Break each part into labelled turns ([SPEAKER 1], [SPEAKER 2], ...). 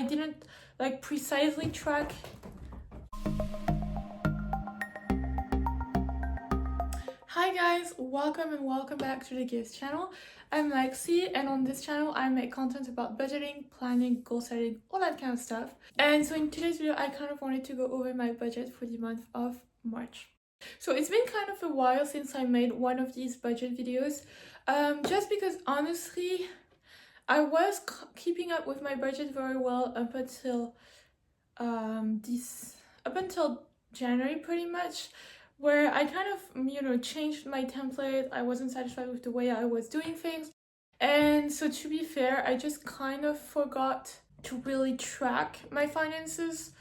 [SPEAKER 1] didn't like precisely track. Hi guys, welcome back to the Gifts channel. I'm Lexi, and on this channel I make content about budgeting, planning, goal setting, all that kind of stuff. And so in today's video I kind of wanted to go over my budget for the month of March. So it's been kind of a while since I made one of these budget videos, just because honestly I was keeping up with my budget very well up until January pretty much, where I kind of changed my template. I wasn't satisfied with the way I was doing things, and so to be fair, I just kind of forgot to really track my finances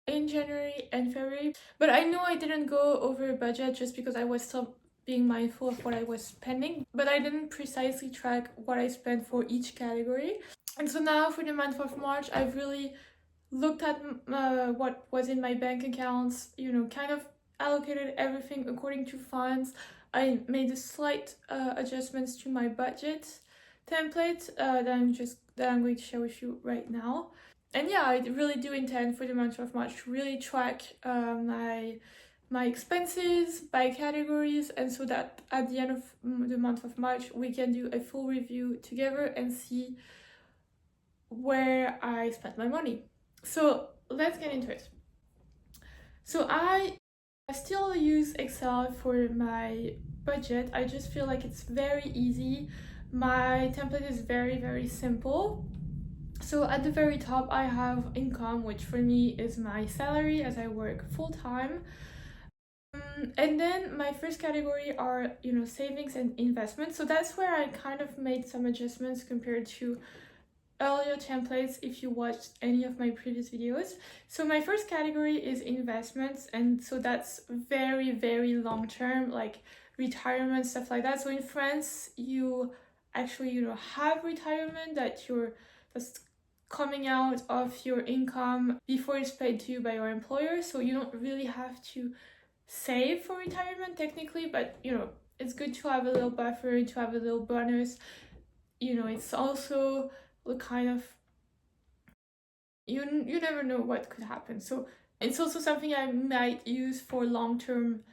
[SPEAKER 1] in January and February. But I know I didn't go over budget just because I was still being mindful of what I was spending, but I didn't precisely track what I spent for each category. And so now for the month of March, I've really looked at what was in my bank accounts, kind of allocated everything according to funds. I made a slight adjustments to my budget template that I'm going to share with you right now. And yeah, I really do intend for the month of March to really track my expenses by categories, and so that at the end of the month of March we can do a full review together and see where I spent my money. So let's get into it. So I still use Excel for my budget. I just feel like it's very easy. My template is very simple. So at the very top I have income, which for me is my salary as I work full-time. And then my first category are savings and investments. So that's where I kind of made some adjustments compared to earlier templates if you watched any of my previous videos. So my first category is investments, and so that's very long term, like retirement, stuff like that. So in France you actually have retirement that's coming out of your income before it's paid to you by your employer, so you don't really have to save for retirement technically, but it's good to have a little buffer, to have a little bonus. It's also the kind of you never know what could happen, so it's also something I might use for long-term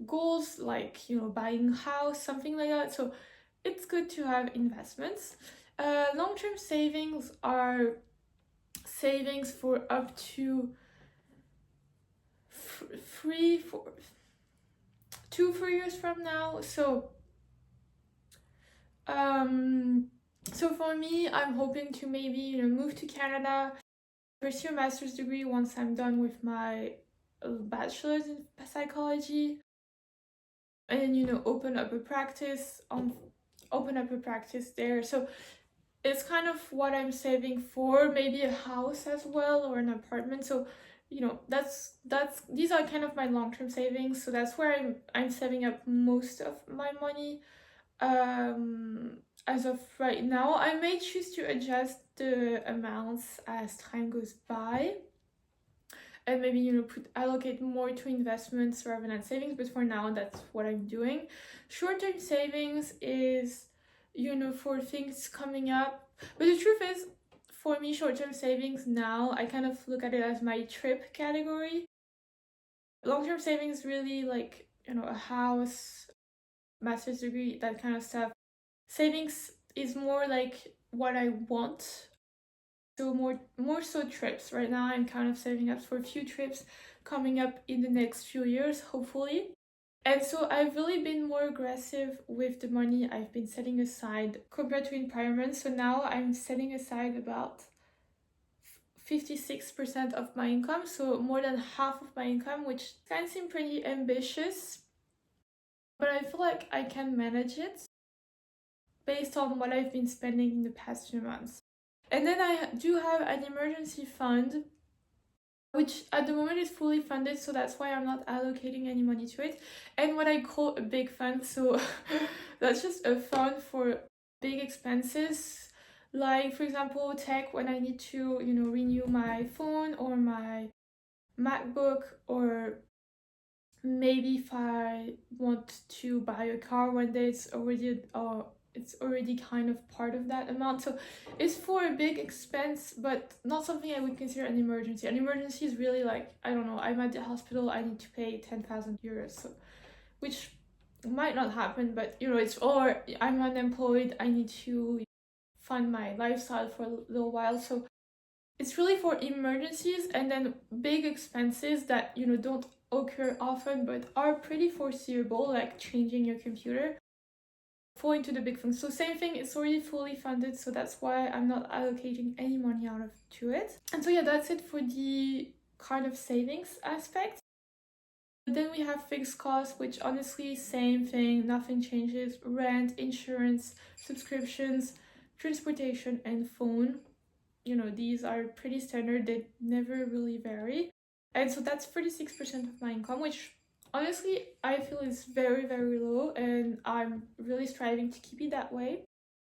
[SPEAKER 1] goals, like buying a house, something like that. So it's good to have investments. Long-term savings are savings for up to 2-3 years from now. So for me, I'm hoping to maybe move to Canada, pursue a master's degree once I'm done with my bachelor's in psychology, and open up a practice there. So it's kind of what I'm saving for, maybe a house as well or an apartment. So these are kind of my long-term savings. So that's where I'm saving up most of my money as of right now. I may choose to adjust the amounts as time goes by and maybe allocate more to investments rather than savings, but for now that's what I'm doing. Short-term savings is for things coming up, but the truth is, for me, short-term savings now, I kind of look at it as my trip category. Long-term savings really like a house, master's degree, that kind of stuff. Savings is more like what I want, so more so trips. Right now I'm kind of saving up for a few trips coming up in the next few years, hopefully. And so I've really been more aggressive with the money I've been setting aside compared to in prior months. So now I'm setting aside about 56% of my income, so more than half of my income, which can seem pretty ambitious, but I feel like I can manage it based on what I've been spending in the past few months. And then I do have an emergency fund, which at the moment is fully funded, so that's why I'm not allocating any money to it. And what I call a big fund, so that's just a fund for big expenses, like for example tech, when I need to renew my phone or my MacBook, or maybe if I want to buy a car one day it's already it's already kind of part of that amount. So it's for a big expense, but not something I would consider an emergency. An emergency is really like, I don't know, I'm at the hospital, I need to pay 10,000 euros, so, which might not happen, but it's, or I'm unemployed, I need to fund my lifestyle for a little while. So it's really for emergencies, and then big expenses that don't occur often but are pretty foreseeable, like changing your computer, fall into the big things. So same thing, it's already fully funded, so that's why I'm not allocating any money out of to it. And so yeah, that's it for the kind of savings aspect. Then we have fixed costs, which honestly, same thing, nothing changes. Rent, insurance, subscriptions, transportation, and phone. These are pretty standard, they never really vary. And so that's 36% of my income, which honestly I feel is very, very low, and I'm really striving to keep it that way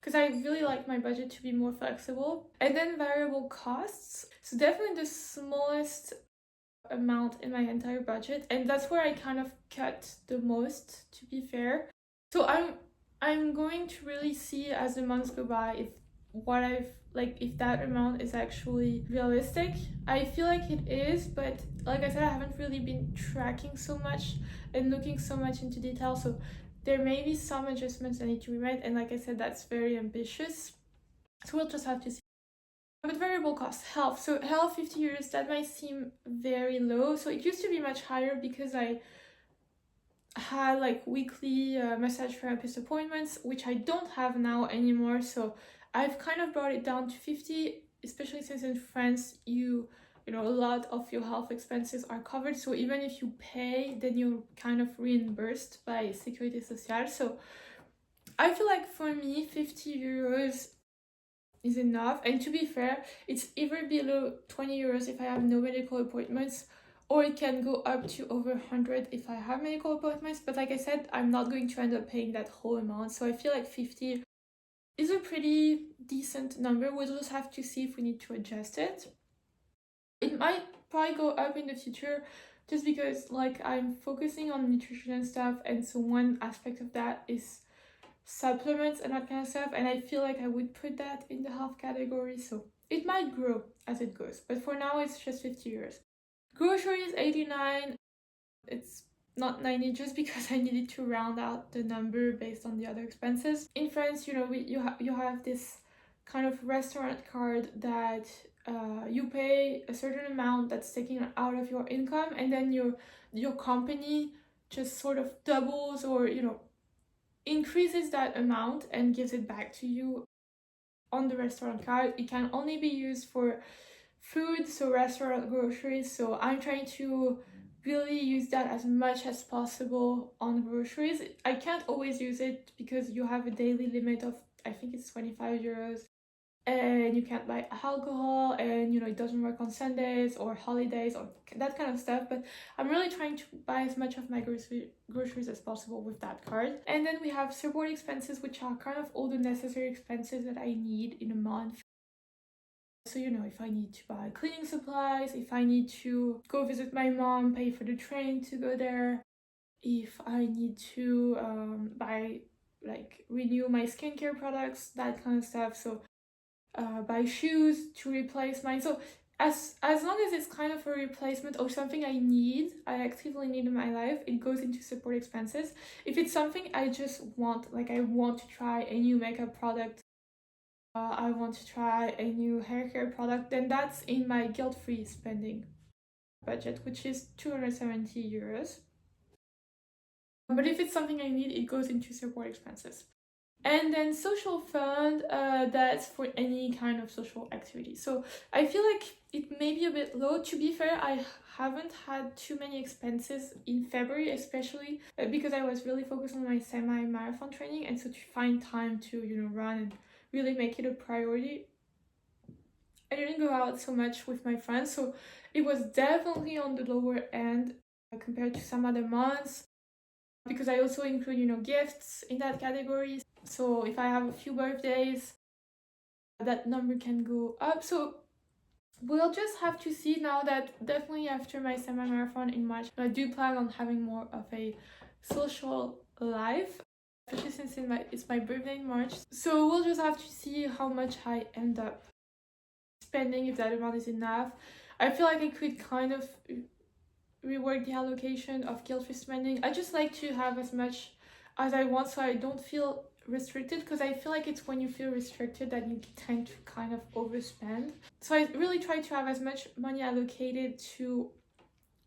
[SPEAKER 1] because I really like my budget to be more flexible. And then variable costs. So definitely the smallest amount in my entire budget, and that's where I kind of cut the most, to be fair. So I'm going to really see as the months go by if what I've like if that amount is actually realistic. I feel like it is, but like I said, I haven't really been tracking so much and looking so much into detail, so there may be some adjustments that need to be made, and like I said, that's very ambitious, so we'll just have to see. But variable cost, health. So health, 50 euros, that might seem very low. So it used to be much higher because I had like weekly massage therapist appointments, which I don't have now anymore. So I've kind of brought it down to 50, especially since in France, a lot of your health expenses are covered. So even if you pay, then you're kind of reimbursed by Sécurité Sociale. So I feel like for me, 50 euros is enough. And to be fair, it's either below 20 euros if I have no medical appointments, or it can go up to over 100 if I have medical appointments. But like I said, I'm not going to end up paying that whole amount. So I feel like 50 is a pretty decent number. We'll just have to see if we need to adjust it. It might probably go up in the future just because like I'm focusing on nutrition and stuff. And so one aspect of that is supplements and that kind of stuff, and I feel like I would put that in the health category, so it might grow as it goes, but for now it's just 50 euros. Groceries, 89. It's not 90 just because I needed to round out the number based on the other expenses. In France, you have this kind of restaurant card that you pay a certain amount that's taken out of your income, and then your company just sort of doubles or increases that amount and gives it back to you on the restaurant card. It can only be used for food, so restaurant groceries. So I'm trying to really use that as much as possible on groceries. I can't always use it because you have a daily limit of, I think it's 25 euros, and you can't buy alcohol, and it doesn't work on Sundays or holidays or that kind of stuff. But I'm really trying to buy as much of my groceries as possible with that card. And then we have support expenses, which are kind of all the necessary expenses that I need in a month. So if I need to buy cleaning supplies, if I need to go visit my mom, pay for the train to go there, if I need to renew my skincare products, that kind of stuff. So buy shoes to replace mine. So as long as it's kind of a replacement or something I actively need in my life, it goes into support expenses. If it's something I just want, like I want to try a new makeup product, I want to try a new hair care product, then that's in my guilt-free spending budget, which is 270 euros. But if it's something I need, it goes into support expenses. And then social fund, that's for any kind of social activity. So I feel like it may be a bit low. To be fair, I haven't had too many expenses in February, especially because I was really focused on my semi-marathon training, and so to find time to run and really make it a priority, I didn't go out so much with my friends. So it was definitely on the lower end compared to some other months, because I also include gifts in that category. So if I have a few birthdays, that number can go up. So we'll just have to see now that definitely after my semi-marathon in March, I do plan on having more of a social life. especially since it's my birthday in March. So we'll just have to see how much I end up spending, if that amount is enough. I feel like I could kind of rework the allocation of guilt-free spending. I just like to have as much as I want so I don't feel restricted, because I feel like it's when you feel restricted that you tend to kind of overspend. So I really try to have as much money allocated to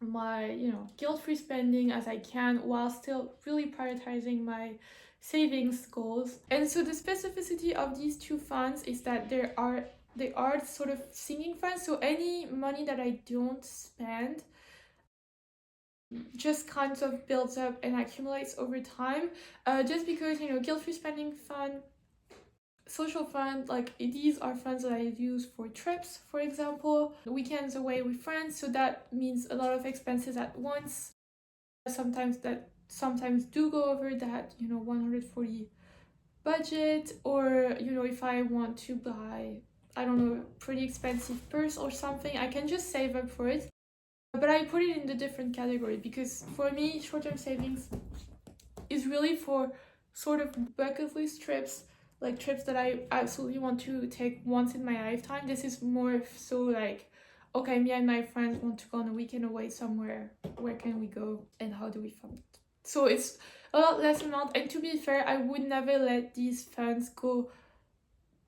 [SPEAKER 1] my, guilt-free spending as I can, while still really prioritizing my savings goals. And so the specificity of these two funds is that they are sort of singing funds. So any money that I don't spend just kind of builds up and accumulates over time. Just because, guilt-free spending fund, social fund, like these are funds that I use for trips, for example, weekends away with friends. So that means a lot of expenses at once. Sometimes do go over that 140 budget, or if I want to buy, I don't know, a pretty expensive purse or something, I can just save up for it. But I put it in the different category because for me, short-term savings is really for sort of bucket list trips, like trips that I absolutely want to take once in my lifetime. This is more so like, okay, me and my friends want to go on a weekend away somewhere. Where can we go and how do we fund it? So it's a lot less amount. And to be fair, I would never let these funds grow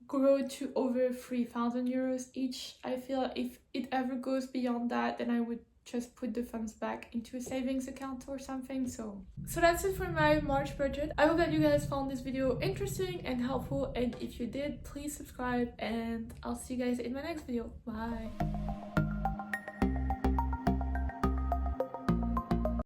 [SPEAKER 1] to over 3,000 euros each. I feel if it ever goes beyond that, then I would just put the funds back into a savings account or something. So that's it for my March budget. I hope that you guys found this video interesting and helpful, and if you did, please subscribe, and I'll see you guys in my next video. Bye.